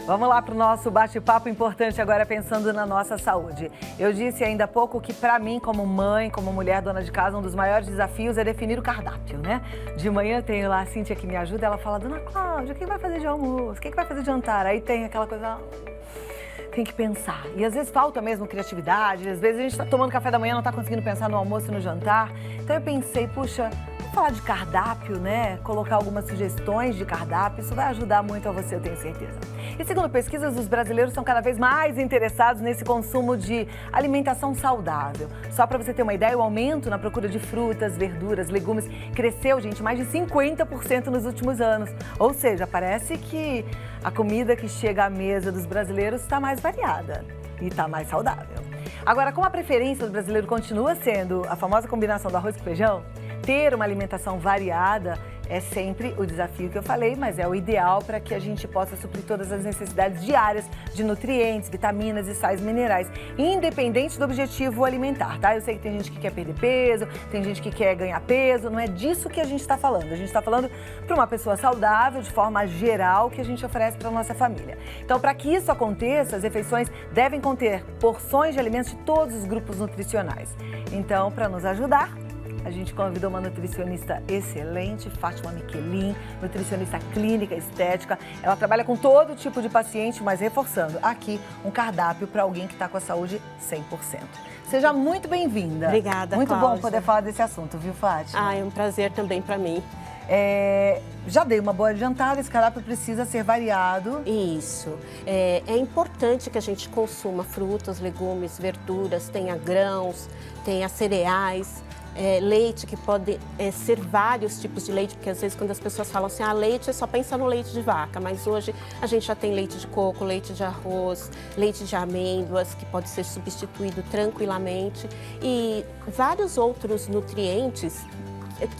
Vamos lá para o nosso bate-papo importante agora, pensando na nossa saúde. Eu disse ainda há pouco que, para mim, como mãe, como mulher dona de casa, um dos maiores desafios é definir o cardápio, né? De manhã tenho lá a Cíntia que me ajuda, ela fala, Dona Cláudia, o que vai fazer de almoço? O que vai fazer de jantar? Aí tem aquela coisa... Tem que pensar. E às vezes falta mesmo criatividade, às vezes a gente está tomando café da manhã, não está conseguindo pensar no almoço e no jantar. Então eu pensei, puxa, vamos falar de cardápio, né? Colocar algumas sugestões de cardápio, isso vai ajudar muito a você, eu tenho certeza. E segundo pesquisas, os brasileiros são cada vez mais interessados nesse consumo de alimentação saudável. Só para você ter uma ideia, o aumento na procura de frutas, verduras, legumes cresceu, gente, mais de 50% nos últimos anos. Ou seja, parece que a comida que chega à mesa dos brasileiros está mais variada e está mais saudável. Agora, como a preferência do brasileiro continua sendo a famosa combinação do arroz com feijão, ter uma alimentação variada é sempre o desafio que eu falei, mas é o ideal para que a gente possa suprir todas as necessidades diárias de nutrientes, vitaminas e sais minerais, independente do objetivo alimentar, tá? Eu sei que tem gente que quer perder peso, tem gente que quer ganhar peso, não é disso que a gente está falando. A gente está falando para uma pessoa saudável, de forma geral, que a gente oferece para a nossa família. Então, para que isso aconteça, as refeições devem conter porções de alimentos de todos os grupos nutricionais. Então, para nos ajudar, a gente convidou uma nutricionista excelente, Fátima Miquelin, nutricionista clínica, estética. Ela trabalha com todo tipo de paciente, mas reforçando, aqui um cardápio para alguém que está com a saúde 100%. Seja muito bem-vinda. Obrigada, muito Cláudia. Bom poder falar desse assunto, viu, Fátima? É um prazer também para mim. Já dei uma boa adiantada, esse cardápio precisa ser variado. Isso. É importante que a gente consuma frutas, legumes, verduras, tenha grãos, tenha cereais. Leite, que pode ser vários tipos de leite, porque às vezes quando as pessoas falam assim, leite, só pensa no leite de vaca, mas hoje a gente já tem leite de coco, leite de arroz, leite de amêndoas, que pode ser substituído tranquilamente, e vários outros nutrientes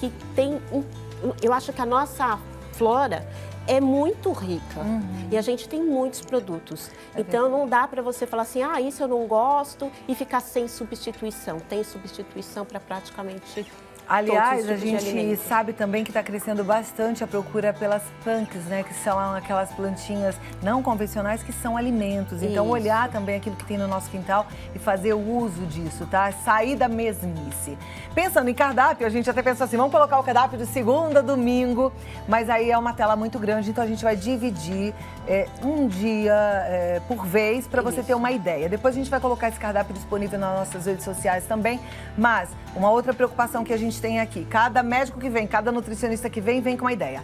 que tem, eu acho que a nossa flora é muito rica e a gente tem muitos produtos. Então não dá para você falar assim, isso eu não gosto e ficar sem substituição. Tem substituição para praticamente Aliás, a gente sabe também que está crescendo bastante a procura pelas punks, né? Que são aquelas plantinhas não convencionais que são alimentos. Então, olhar também aquilo que tem no nosso quintal e fazer o uso disso, tá? Sair da mesmice. Pensando em cardápio, a gente até pensou assim, vamos colocar o cardápio de segunda a domingo, mas aí é uma tela muito grande, então a gente vai dividir um dia por vez para você ter uma ideia. Depois a gente vai colocar esse cardápio disponível nas nossas redes sociais também, mas uma outra preocupação que a gente tem aqui, cada médico que vem, cada nutricionista que vem com uma ideia.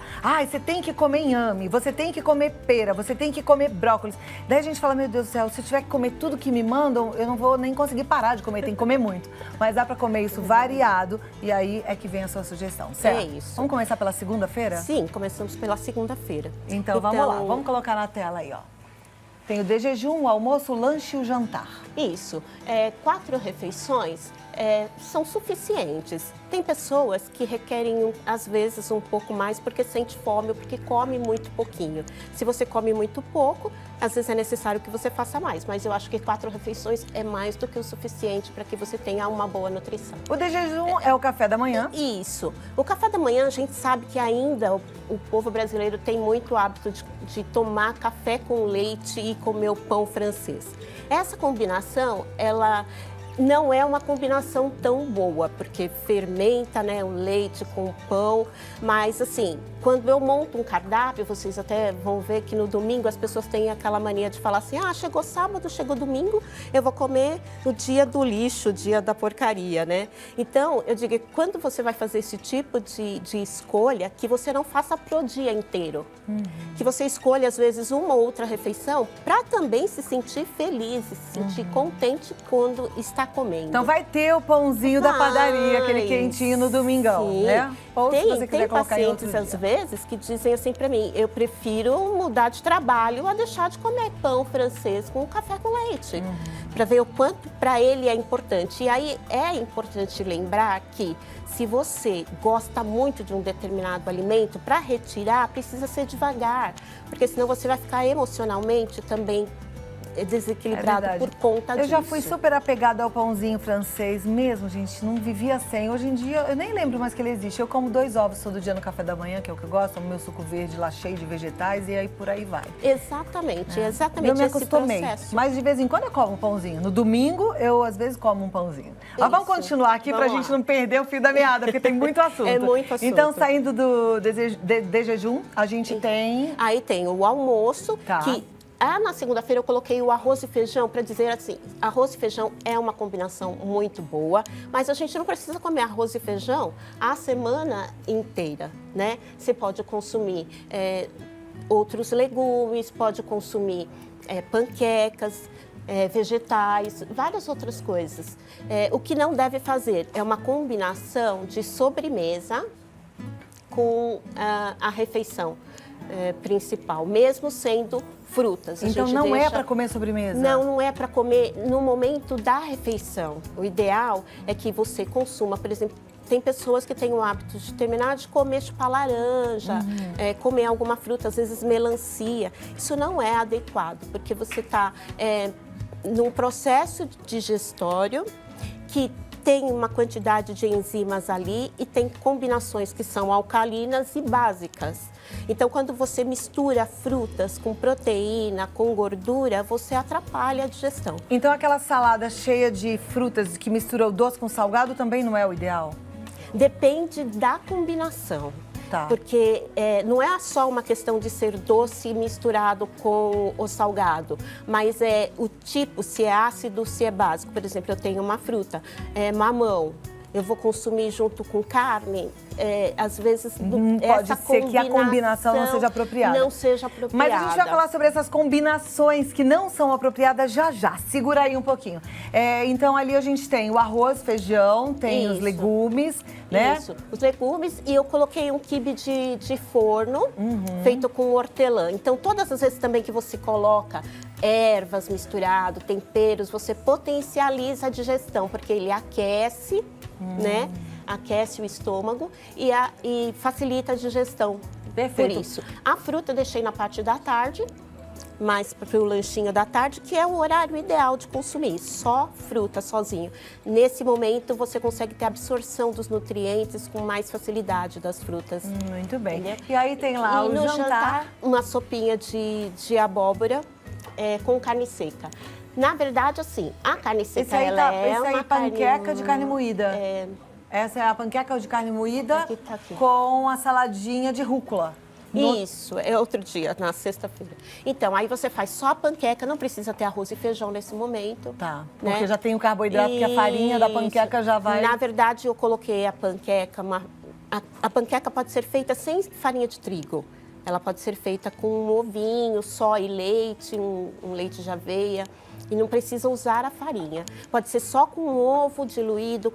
Você tem que comer inhame, você tem que comer pera, você tem que comer brócolis. Daí a gente fala, meu Deus do céu, se eu tiver que comer tudo que me mandam, eu não vou nem conseguir parar de comer, tem que comer muito. Mas dá para comer isso variado e aí é que vem a sua sugestão, certo? É isso. Vamos começar pela segunda-feira? Sim, começamos pela segunda-feira. Então vamos lá, vamos colocar na tela aí, ó. Tem o de jejum, o almoço, o lanche e o jantar. Isso. 4 refeições são suficientes. Tem pessoas que requerem, às vezes, um pouco mais porque sente fome ou porque come muito pouquinho. Se você come muito pouco, às vezes é necessário que você faça mais. Mas eu acho que 4 refeições é mais do que o suficiente para que você tenha uma boa nutrição. O de jejum é o café da manhã? Isso. O café da manhã, a gente sabe que ainda o povo brasileiro tem muito hábito de tomar café com leite e comer o pão francês. Essa combinação, ela não é uma combinação tão boa, porque fermenta, né, o leite com o pão, mas assim, quando eu monto um cardápio, vocês até vão ver que no domingo as pessoas têm aquela mania de falar assim, chegou sábado, chegou domingo, eu vou comer no dia do lixo, dia da porcaria, né? Então, eu digo que quando você vai fazer esse tipo de escolha, que você não faça pro dia inteiro, que você escolha às vezes uma ou outra refeição para também se sentir feliz, se sentir contente quando está comendo. Então vai ter o pãozinho da padaria, aquele quentinho no domingão, sim, né? Ou se você quiser colocar em outro dia. Às vezes que dizem assim para mim, eu prefiro mudar de trabalho a deixar de comer pão francês com café com leite, para ver o quanto para ele é importante. E aí é importante lembrar que se você gosta muito de um determinado alimento, para retirar precisa ser devagar, porque senão você vai ficar emocionalmente também desequilibrado por conta disso. Eu já fui super apegada ao pãozinho francês mesmo, gente, não vivia sem. Hoje em dia, eu nem lembro mais que ele existe. Eu como 2 ovos todo dia no café da manhã, que é o que eu gosto, o meu suco verde lá cheio de vegetais e aí por aí vai. Exatamente, exatamente. Eu me acostumei, mas de vez em quando eu como um pãozinho. No domingo, eu às vezes como um pãozinho. Mas vamos continuar aqui pra gente não perder o fio da meada, porque tem muito assunto. É muito assunto. Então, saindo de jejum, a gente tem... Aí tem o almoço, que na segunda-feira eu coloquei o arroz e feijão para dizer assim, arroz e feijão é uma combinação muito boa, mas a gente não precisa comer arroz e feijão a semana inteira, né? Você pode consumir outros legumes, pode consumir panquecas, vegetais, várias outras coisas. O que não deve fazer é uma combinação de sobremesa com a refeição principal, mesmo sendo frutas. Então não é para comer sobremesa? Não, não é para comer no momento da refeição. O ideal é que você consuma, por exemplo, tem pessoas que têm o hábito de terminar de comer chupar laranja, comer alguma fruta, às vezes melancia. Isso não é adequado, porque você está num processo digestório que tem uma quantidade de enzimas ali e tem combinações que são alcalinas e básicas. Então, quando você mistura frutas com proteína, com gordura, você atrapalha a digestão. Então, aquela salada cheia de frutas que mistura o doce com o salgado também não é o ideal? Depende da combinação. Tá. Porque não é só uma questão de ser doce misturado com o salgado, mas o tipo, se é ácido, se é básico. Por exemplo, eu tenho uma fruta, mamão, eu vou consumir junto com carne, às vezes pode ser que a combinação não seja apropriada. Não seja apropriada. Mas a gente vai falar sobre essas combinações que não são apropriadas já já. Segura aí um pouquinho. Então ali a gente tem o arroz, feijão, tem os legumes, né? Isso, os legumes, e eu coloquei um quibe de forno feito com hortelã. Então todas as vezes também que você coloca ervas misturado, temperos, você potencializa a digestão, porque ele aquece, né? Aquece o estômago e facilita a digestão. Perfeito. Por isso. A fruta eu deixei na parte da tarde, mais para o lanchinho da tarde, que é o horário ideal de consumir. Só fruta, sozinho. Nesse momento, você consegue ter absorção dos nutrientes com mais facilidade das frutas. Muito bem. Entendeu? E aí tem lá o jantar. Uma sopinha de abóbora com carne seca. Na verdade, assim, a carne seca, ela é uma panqueca de carne moída. Essa é a panqueca de carne moída com a saladinha de rúcula. Isso, é outro dia, na sexta-feira. Então, aí você faz só a panqueca, não precisa ter arroz e feijão nesse momento. Tá, porque já tem o carboidrato, porque a farinha da panqueca já vai... Na verdade, eu coloquei a panqueca, a panqueca pode ser feita sem farinha de trigo. Ela pode ser feita com um ovinho só e leite, um leite de aveia. E não precisa usar a farinha. Pode ser só com um ovo diluído,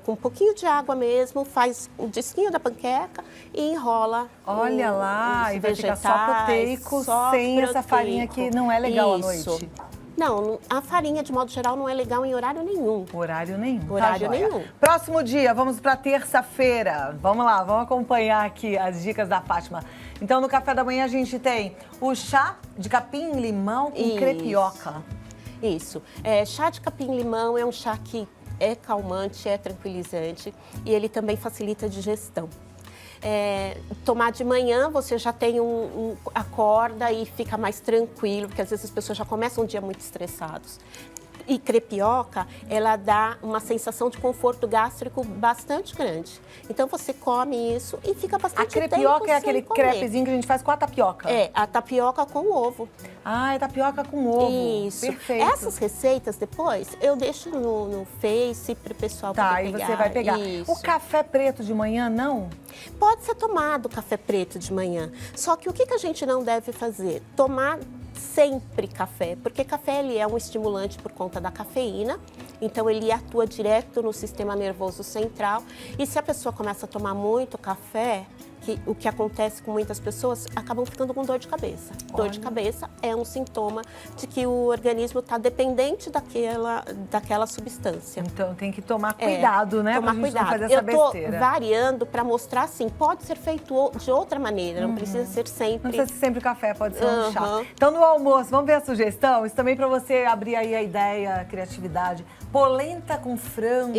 com um pouquinho de água mesmo, faz um disquinho da panqueca e enrola. Olha lá, e vai ficar só proteico, sem essa farinha que não é legal à noite. Não, a farinha, de modo geral, não é legal em horário nenhum. Horário nenhum. Horário nenhum. Próximo dia, vamos para terça-feira. Vamos lá, vamos acompanhar aqui as dicas da Fátima. Então, no café da manhã, a gente tem o chá de capim-limão com crepioca. Isso. Chá de capim-limão é um chá que é calmante, é tranquilizante e ele também facilita a digestão. Tomar de manhã, você já tem acorda e fica mais tranquilo, porque às vezes as pessoas já começam o dia muito estressados. E crepioca, ela dá uma sensação de conforto gástrico bastante grande. Então você come isso e fica bastante tempo sem comer. A crepioca é aquele crepezinho que a gente faz com a tapioca? A tapioca com ovo. Ah, é tapioca com ovo. Isso. Perfeito. Essas receitas depois eu deixo no Face para o pessoal poder pegar. Tá, e você vai pegar. Isso. O café preto de manhã, não? Pode ser tomado café preto de manhã. Só que o que a gente não deve fazer? Tomar sempre café, porque café ele é um estimulante por conta da cafeína, então ele atua direto no sistema nervoso central e se a pessoa começa a tomar muito café, que o que acontece com muitas pessoas, acabam ficando com dor de cabeça. Dor de cabeça é um sintoma de que o organismo está dependente daquela substância. Então tem que tomar cuidado, né? Tomar pra gente não cuidado. fazer essa Eu tô besteira. variando para mostrar assim, pode ser feito de outra maneira, não precisa ser sempre. Não precisa ser sempre café, pode ser um chá. Então, no almoço, vamos ver a sugestão? Isso também para você abrir aí a ideia, a criatividade. Polenta com frango.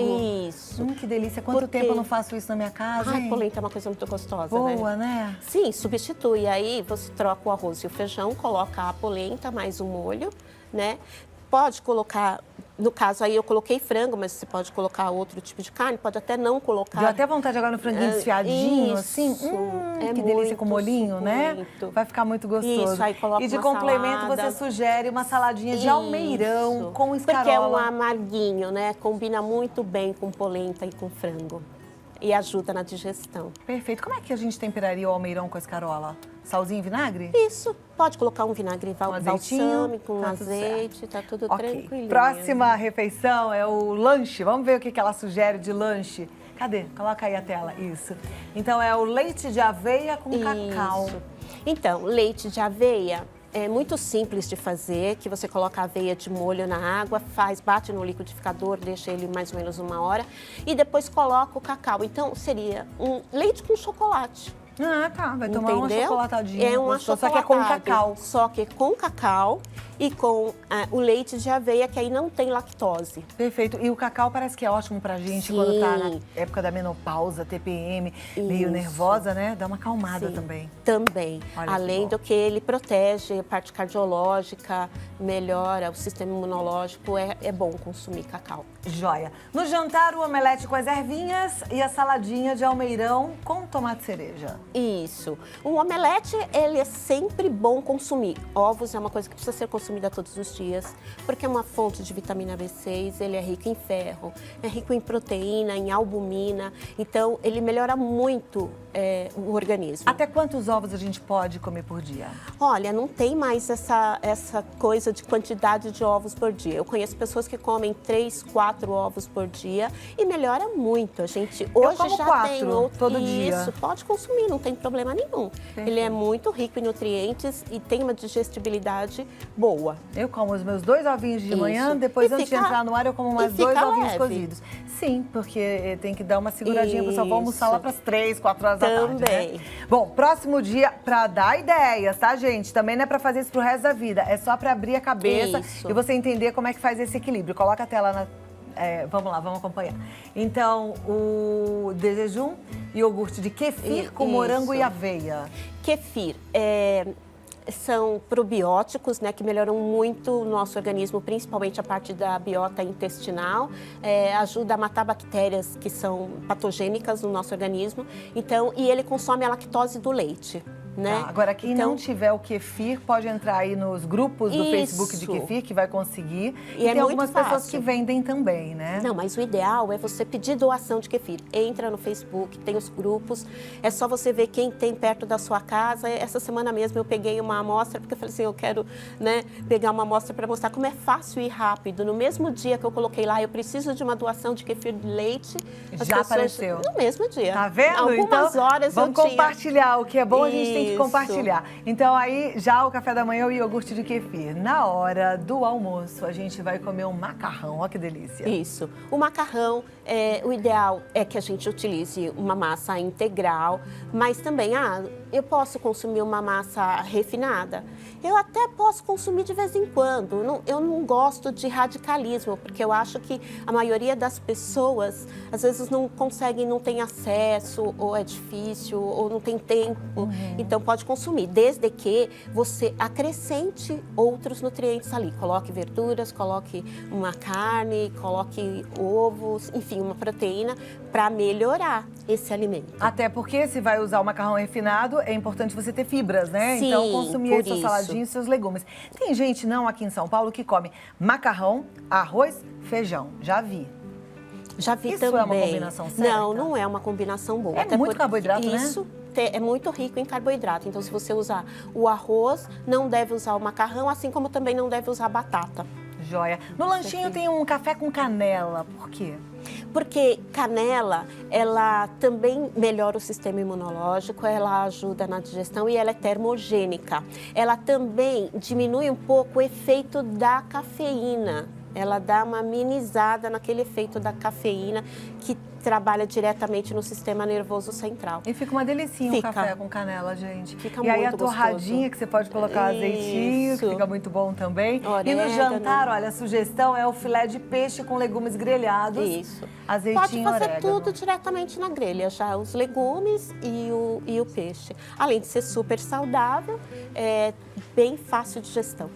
Isso. Que delícia. Quanto tempo eu não faço isso na minha casa, Ai, hein? polenta é uma coisa muito gostosa, Boa, né? Sim, substitui. Aí você troca o arroz e o feijão, coloca a polenta mais o molho, né? Pode colocar, no caso aí eu coloquei frango, mas você pode colocar outro tipo de carne, pode até não colocar. Deu até vontade agora no franguinho desfiadinho, assim. Que delícia com molhinho, né? Muito. Vai ficar muito gostoso. Isso, aí coloca e de uma complemento salada. você sugere uma saladinha de almeirão com escarola. Porque é um amarguinho, né? Combina muito bem com polenta e com frango. E ajuda na digestão. Perfeito. Como é que a gente temperaria o almeirão com escarola? Salzinho e vinagre? Isso. Pode colocar um vinagre balsâmico, tá azeite, tá tudo tranquilinho. Próxima refeição é o lanche. Vamos ver o que ela sugere de lanche. Cadê? Coloca aí a tela. Isso. Então é o leite de aveia com cacau. Então, leite de aveia é muito simples de fazer, que você coloca a aveia de molho na água, bate no liquidificador, deixa ele mais ou menos 1 hora e depois coloca o cacau. Então, seria um leite com chocolate. Ah, tá. Vai tomar uma chocolatadinha. É uma gostosa, só que é com cacau. Só que é com cacau e com o leite de aveia, que aí não tem lactose. Perfeito. E o cacau parece que é ótimo pra gente quando tá na época da menopausa, TPM, meio nervosa, né? Dá uma acalmada também. Também. Olha Além do que ele protege a parte cardiológica, melhora o sistema imunológico, é bom consumir cacau. Joia. No jantar, o omelete com as ervinhas e a saladinha de almeirão com tomate cereja. Isso. Um omelete, ele é sempre bom consumir. Ovos é uma coisa que precisa ser consumida todos os dias, porque é uma fonte de vitamina B6, ele é rico em ferro, é rico em proteína, em albumina, então ele melhora muito o organismo. Até quantos ovos a gente pode comer por dia? Olha, não tem mais essa coisa de quantidade de ovos por dia. Eu conheço pessoas que comem 3, 4 ovos por dia e melhora muito. A gente hoje como já 4 tem outro. todo dia. Isso, pode consumir, não tem problema nenhum. Perfeito. Ele é muito rico em nutrientes e tem uma digestibilidade boa. Eu como os meus 2 ovinhos de manhã, depois antes de entrar no ar eu como mais 2 ovinhos cozidos. Sim, porque tem que dar uma seguradinha, pessoal. Vou almoçar lá para as 3, 4 horas da tarde, Também. né? Bom, próximo dia, para dar ideias, tá, gente? Também não é para fazer isso pro resto da vida, é só para abrir a cabeça e você entender como é que faz esse equilíbrio. Coloca a tela na... vamos lá, vamos acompanhar. Então, o de jejum, iogurte de kefir com morango e aveia. Kefir são probióticos, né, que melhoram muito o nosso organismo, principalmente a parte da biota intestinal, ajuda a matar bactérias que são patogênicas no nosso organismo. Então, e ele consome a lactose do leite. Né? Tá, agora, quem não tiver o kefir, pode entrar aí nos grupos do Facebook de kefir, que vai conseguir. E tem algumas pessoas que vendem também, né? Não, mas o ideal é você pedir doação de kefir. Entra no Facebook, tem os grupos, é só você ver quem tem perto da sua casa. Essa semana mesmo eu peguei uma amostra, porque eu falei assim, eu quero, né, pegar uma amostra para mostrar como é fácil e rápido. No mesmo dia que eu coloquei lá, eu preciso de uma doação de kefir de leite. Já apareceu. No mesmo dia. Tá vendo? Algumas então, horas vamos eu tinha. compartilhar. O que é bom, a gente tem que compartilhar. Então aí, já o café da manhã, o iogurte de kefir. Na hora do almoço, a gente vai comer um macarrão. Olha que delícia. Isso. O macarrão, o ideal é que a gente utilize uma massa integral, mas também, eu posso consumir uma massa refinada? Eu até posso consumir de vez em quando. Eu não gosto de radicalismo, porque eu acho que a maioria das pessoas, às vezes, não conseguem, não tem acesso, ou é difícil, ou não tem tempo. Então, pode consumir, desde que você acrescente outros nutrientes ali. Coloque verduras, coloque uma carne, coloque ovos, enfim, uma proteína, para melhorar esse alimento. Até porque se vai usar o macarrão refinado, é importante você ter fibras, né? Sim, então, consumir aí sua saladinha e seus legumes. Tem gente, não, aqui em São Paulo, que come macarrão, arroz, feijão. Já vi. Já vi Isso também. é uma combinação certa? Não, não é uma combinação boa. É muito carboidrato, né? Isso é muito rico em carboidrato. Então, se você usar o arroz, não deve usar o macarrão, assim como também não deve usar a batata. Joia. No lanchinho tem um café com canela, por quê? Porque canela, ela também melhora o sistema imunológico, ela ajuda na digestão e ela é termogênica. Ela também diminui um pouco o efeito da cafeína. Ela dá uma amenizada naquele efeito da cafeína que trabalha diretamente no sistema nervoso central. E fica uma delicinha um café com canela, gente. Fica e muito aí a torradinha gostoso. que você pode colocar azeitinho, que fica muito bom também. Orégano. E no jantar, olha, a sugestão é o filé de peixe com legumes grelhados. Isso. Azeitinho, pode fazer orégano. tudo diretamente na grelha, já os legumes e o peixe. Além de ser super saudável, é bem fácil de gestão.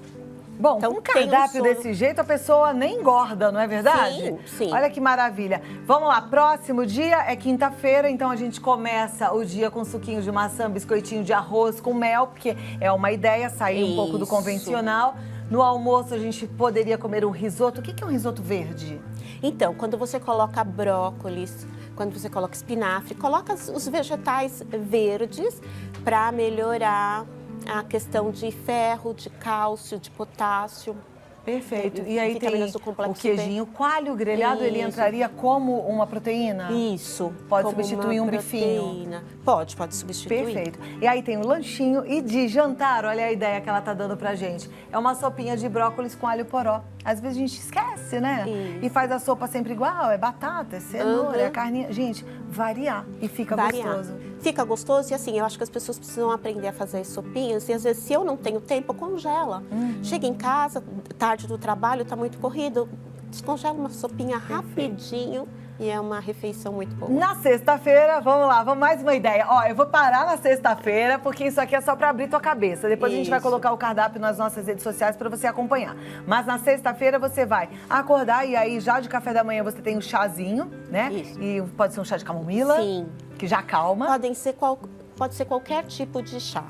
Bom, Então, com um cardápio desse jeito, a pessoa nem engorda, não é verdade? Sim, sim. Olha que maravilha. Vamos lá, próximo dia é quinta-feira, então a gente começa o dia com suquinho de maçã, biscoitinho de arroz com mel, porque é uma ideia sair um pouco do convencional. No almoço, a gente poderia comer um risoto. O que é um risoto verde? Então, quando você coloca brócolis, quando você coloca espinafre, coloca os vegetais verdes para melhorar a questão de ferro, de cálcio, de potássio. Perfeito. E aí tem o queijinho, o coalho grelhado, ele Isso. entraria como uma proteína? Isso. Pode substituir um bifinho? Pode substituir. Perfeito. E aí tem o lanchinho e de jantar, olha a ideia que ela tá dando pra gente. É uma sopinha de brócolis com alho poró. Às vezes a gente esquece, né? Isso. E faz a sopa sempre igual, é batata, é cenoura, é carninha. Gente, variar e fica gostoso. Fica gostoso e assim, eu acho que as pessoas precisam aprender a fazer as sopinhas e às vezes se eu não tenho tempo, congela. Chega em casa, tarde do trabalho, tá muito corrido, descongela uma sopinha rapidinho e é uma refeição muito boa. Na sexta-feira, vamos lá, vamos mais uma ideia. Ó, eu vou parar na sexta-feira, porque isso aqui é só pra abrir tua cabeça. Depois a gente vai colocar o cardápio nas nossas redes sociais pra você acompanhar. Mas na sexta-feira você vai acordar e aí já de café da manhã você tem um chazinho, né? Isso. E pode ser um chá de camomila. Sim. Que já acalma. Pode ser qualquer tipo de chá.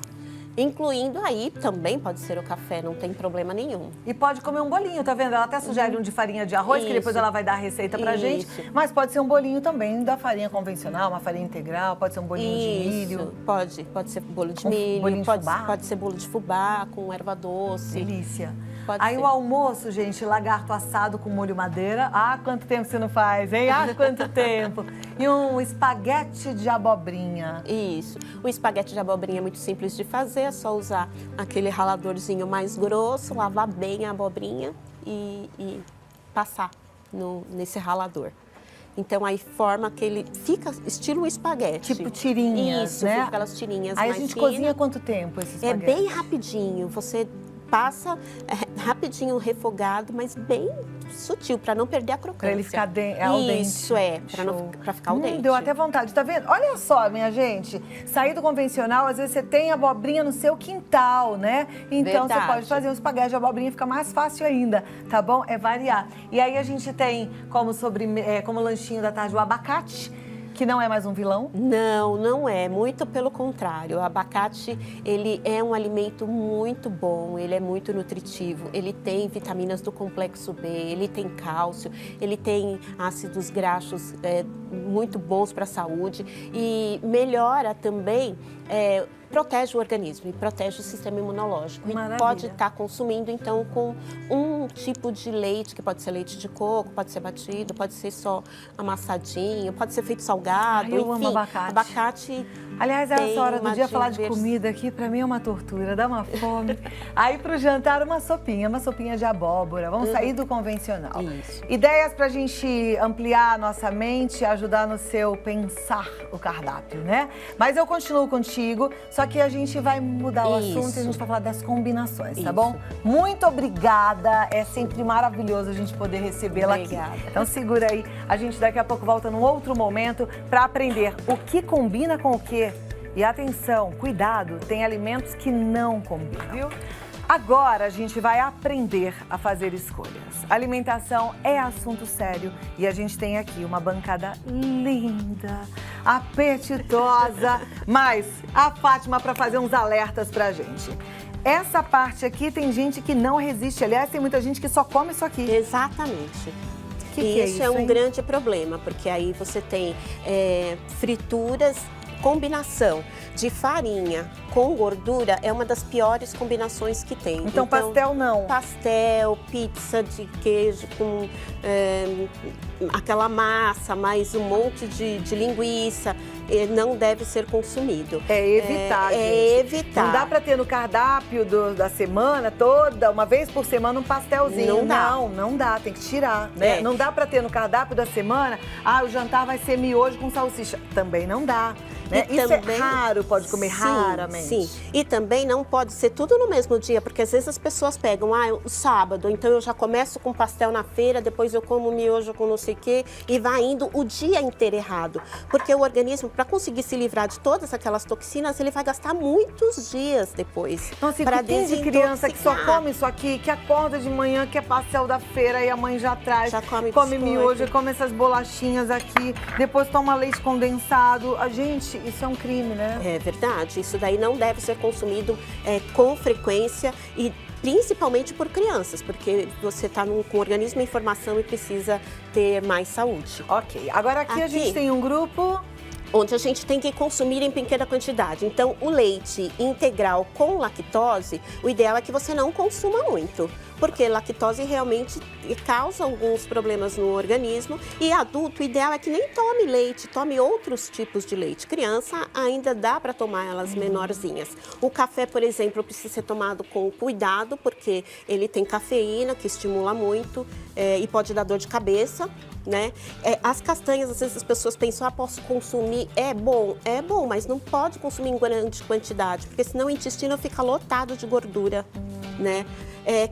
Incluindo aí, também pode ser o café, não tem problema nenhum. E pode comer um bolinho, tá vendo? Ela até sugere um de farinha de arroz, que depois ela vai dar a receita pra gente. Mas pode ser um bolinho também da farinha convencional, uma farinha integral, pode ser um bolinho de milho. Pode ser bolo de milho, bolinho de fubá. pode ser bolo de fubá com erva doce. Delícia. Pode Aí ser. o almoço, gente, lagarto assado com molho madeira. Ah, quanto tempo você não faz, hein? Ah, quanto tempo. E um espaguete de abobrinha. Isso. O espaguete de abobrinha é muito simples de fazer, é só usar aquele raladorzinho mais grosso, lavar bem a abobrinha e passar nesse ralador. Então aí forma aquele, fica estilo espaguete. Tipo tirinhas, isso, né? fica aquelas tirinhas Aí mais a gente finas. cozinha quanto tempo esse É espaguete? bem rapidinho, você passa rapidinho refogado, mas bem sutil, para não perder a crocância. Pra ele ficar al dente. Isso, para ficar al dente. Deu até vontade, tá vendo? Olha só, minha gente, sair do convencional, às vezes você tem abobrinha no seu quintal, né? Então Verdade. você pode fazer um espaguete de abobrinha, fica mais fácil ainda, tá bom? É variar. E aí a gente tem como lanchinho da tarde o abacate, que não é mais um vilão. Não, não é. Muito pelo contrário. O abacate, ele é um alimento muito bom, ele é muito nutritivo. Ele tem vitaminas do complexo B, ele tem cálcio, ele tem ácidos graxos muito bons para a saúde e melhora também, protege o organismo e protege o sistema imunológico. Maravilha. E pode estar consumindo, então, com um tipo de leite, que pode ser leite de coco, pode ser batido, pode ser só amassadinho, pode ser feito salgado, Eu enfim. amo abacate. Abacate. Aliás, essa hora do uma dia falar de diversidade. comida aqui, pra mim é uma tortura, dá uma fome. Aí pro jantar uma sopinha de abóbora. Vamos sair do convencional. Isso. Ideias pra gente ampliar a nossa mente, ajudar no seu pensar o cardápio, né? Mas eu continuo contigo, só que a gente vai mudar o assunto e a gente vai falar das combinações, tá bom? Muito obrigada, é sempre maravilhoso a gente poder recebê-la aqui. Obrigada. Então segura aí, a gente daqui a pouco volta num outro momento para aprender o que combina com o quê. E atenção, cuidado, tem alimentos que não combinam, viu? Agora a gente vai aprender a fazer escolhas. Alimentação é assunto sério e a gente tem aqui uma bancada linda, apetitosa, mas a Fátima para fazer uns alertas pra gente. Essa parte aqui tem gente que não resiste, aliás, tem muita gente que só come isso aqui. Exatamente. Que e é isso isso, é um hein? grande problema, porque aí você tem frituras, combinação de farinha com gordura é uma das piores combinações que tem. Então pastel não? Pastel, pizza de queijo com aquela massa, mais um monte de linguiça, não deve ser consumido. É evitar, gente. É evitar. Não dá para ter no cardápio da semana toda, uma vez por semana, um pastelzinho. Não dá, tem que tirar, né? Não dá para ter no cardápio da semana, o jantar vai ser miojo com salsicha. Também não dá. Né? Isso também, é raro, pode comer raramente. Sim, e também não pode ser tudo no mesmo dia, porque às vezes as pessoas pegam, o sábado, então eu já começo com pastel na feira, depois eu como miojo com não sei o quê, e vai indo o dia inteiro errado. Porque o organismo, para conseguir se livrar de todas aquelas toxinas, ele vai gastar muitos dias depois. Nossa, e tem de criança que só come isso aqui, que acorda de manhã, que é pastel da feira, e a mãe já traz, come miojo, come essas bolachinhas aqui, depois toma leite condensado. A gente, isso é um crime, né? É verdade. Isso daí não deve ser consumido com frequência e principalmente por crianças, porque você está com o organismo em formação e precisa ter mais saúde. Ok. Agora aqui a gente tem um grupo onde a gente tem que consumir em pequena quantidade. Então, o leite integral com lactose, o ideal é que você não consuma muito, porque lactose realmente causa alguns problemas no organismo. E adulto, o ideal é que nem tome leite, tome outros tipos de leite. Criança ainda dá para tomar elas menorzinhas. O café, por exemplo, precisa ser tomado com cuidado, porque ele tem cafeína, que estimula muito e pode dar dor de cabeça, né? As castanhas, às vezes as pessoas pensam, posso consumir, é bom, mas não pode consumir em grande quantidade, porque senão o intestino fica lotado de gordura, né?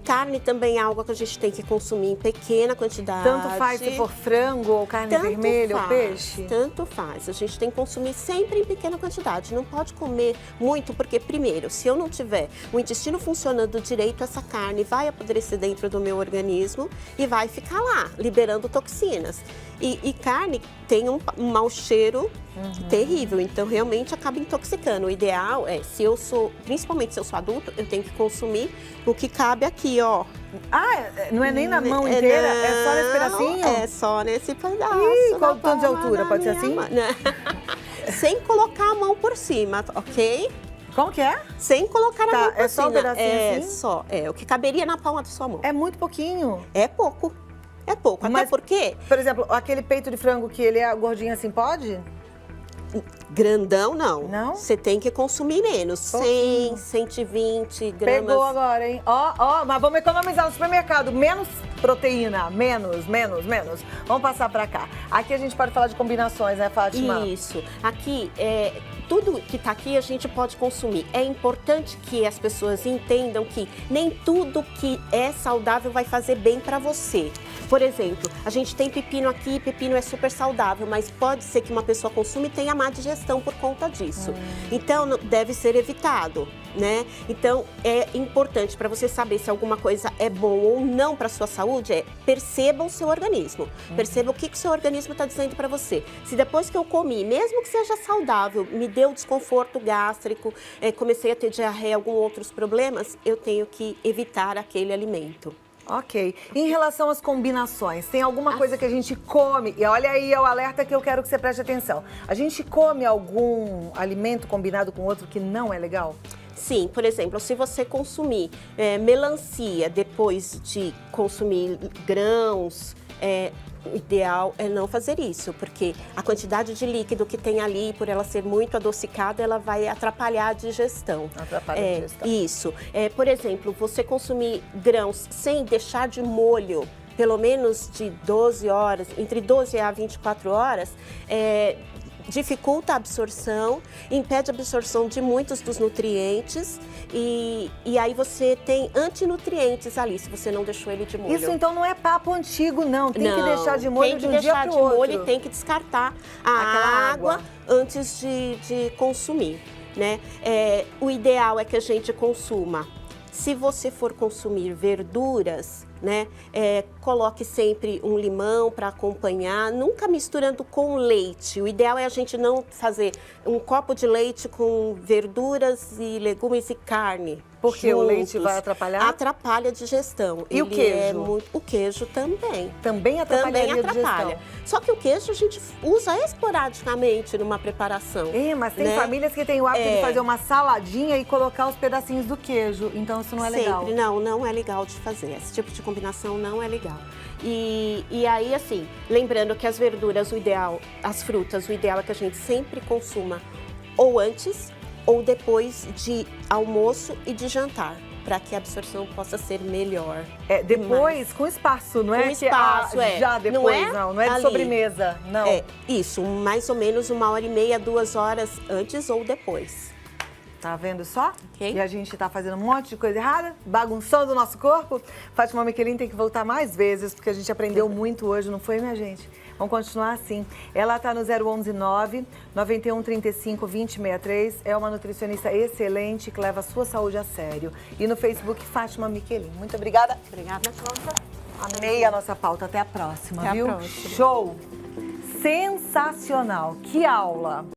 Carne também é algo que a gente tem que consumir em pequena quantidade. Tanto faz se for frango ou carne vermelha ou peixe? Tanto faz. A gente tem que consumir sempre em pequena quantidade. Não pode comer muito, porque primeiro, se eu não tiver o intestino funcionando direito, essa carne vai apodrecer dentro do meu organismo e vai ficar lá, liberando toxinas. E carne tem um mau cheiro terrível, então realmente acaba intoxicando. O ideal é, principalmente se eu sou adulto, eu tenho que consumir o que cabe aqui, ó. Não é nem na mão inteira? É só nesse pedacinho? É só nesse pedaço. Qual o tanto de altura? Pode ser assim? Sem colocar a mão por cima, ok? Como que é? Sem colocar a mão por cima. É só um pedacinho assim? Só, o que caberia na palma da sua mão. É muito pouquinho. É pouco. É pouco, até porque... Por exemplo, aquele peito de frango que ele é gordinho assim, pode? Grandão, não. Não? Você tem que consumir menos. 100, 120 gramas. Pegou agora, hein? Mas vamos economizar no supermercado. Menos proteína, menos. Vamos passar pra cá. Aqui a gente pode falar de combinações, né, Fátima? Isso. Aqui, tudo que tá aqui a gente pode consumir. É importante que as pessoas entendam que nem tudo que é saudável vai fazer bem pra você. Por exemplo, a gente tem pepino aqui, pepino é super saudável, mas pode ser que uma pessoa consuma e tenha má digestão por conta disso. Então, deve ser evitado, né? Então, é importante para você saber se alguma coisa é bom ou não para sua saúde, perceba o seu organismo. Perceba o que o seu organismo está dizendo para você. Se depois que eu comi, mesmo que seja saudável, me deu desconforto gástrico, comecei a ter diarreia, alguns outros problemas, eu tenho que evitar aquele alimento. Ok. Em relação às combinações, tem alguma coisa que a gente come? E olha aí, é o alerta que eu quero que você preste atenção. A gente come algum alimento combinado com outro que não é legal? Sim, por exemplo, se você consumir melancia depois de consumir grãos, o ideal é não fazer isso, porque a quantidade de líquido que tem ali, por ela ser muito adocicada, ela vai atrapalhar a digestão. Atrapalha a digestão. Isso. Por exemplo, você consumir grãos sem deixar de molho, pelo menos de 12 horas, entre 12 a 24 horas, dificulta a absorção, impede a absorção de muitos dos nutrientes e aí você tem antinutrientes ali, se você não deixou ele de molho. Isso então não é papo antigo, não. Tem que deixar de molho de um dia para o outro. Molho e tem que descartar a água antes de consumir, né? O ideal é que a gente consuma. Se você for consumir verduras, né, coloque sempre um limão para acompanhar, nunca misturando com leite. O ideal é a gente não fazer um copo de leite com verduras e legumes e carne. Porque o leite vai atrapalhar? Atrapalha a digestão. E o queijo? O queijo também. Também atrapalharia a digestão? Só que o queijo a gente usa esporadicamente numa preparação. Mas tem famílias que têm o hábito de fazer uma saladinha e colocar os pedacinhos do queijo. Então isso não é legal. Sempre, não é legal de fazer. Esse tipo de combinação não é legal. E aí, assim, lembrando que as verduras, o ideal, as frutas, o ideal é que a gente sempre consuma ou antes ou depois de almoço e de jantar, para que a absorção possa ser melhor. Depois, com espaço, não é? Com espaço, Já depois, não é de ali. Sobremesa, não. Isso, mais ou menos 1h30, 2 horas antes ou depois. Tá vendo só? Ok. E a gente tá fazendo um monte de coisa errada, bagunçando o nosso corpo. Fátima Michelin tem que voltar mais vezes, porque a gente aprendeu muito hoje, não foi, minha gente? Vamos continuar assim. Ela tá no 011 9 91 35 20 63. É uma nutricionista excelente que leva a sua saúde a sério. E no Facebook, Fátima Michelin. Muito obrigada. Obrigada, Cláudia. Amei a nossa pauta. Até a próxima, Até a viu? próxima. Show! Sensacional! Que aula!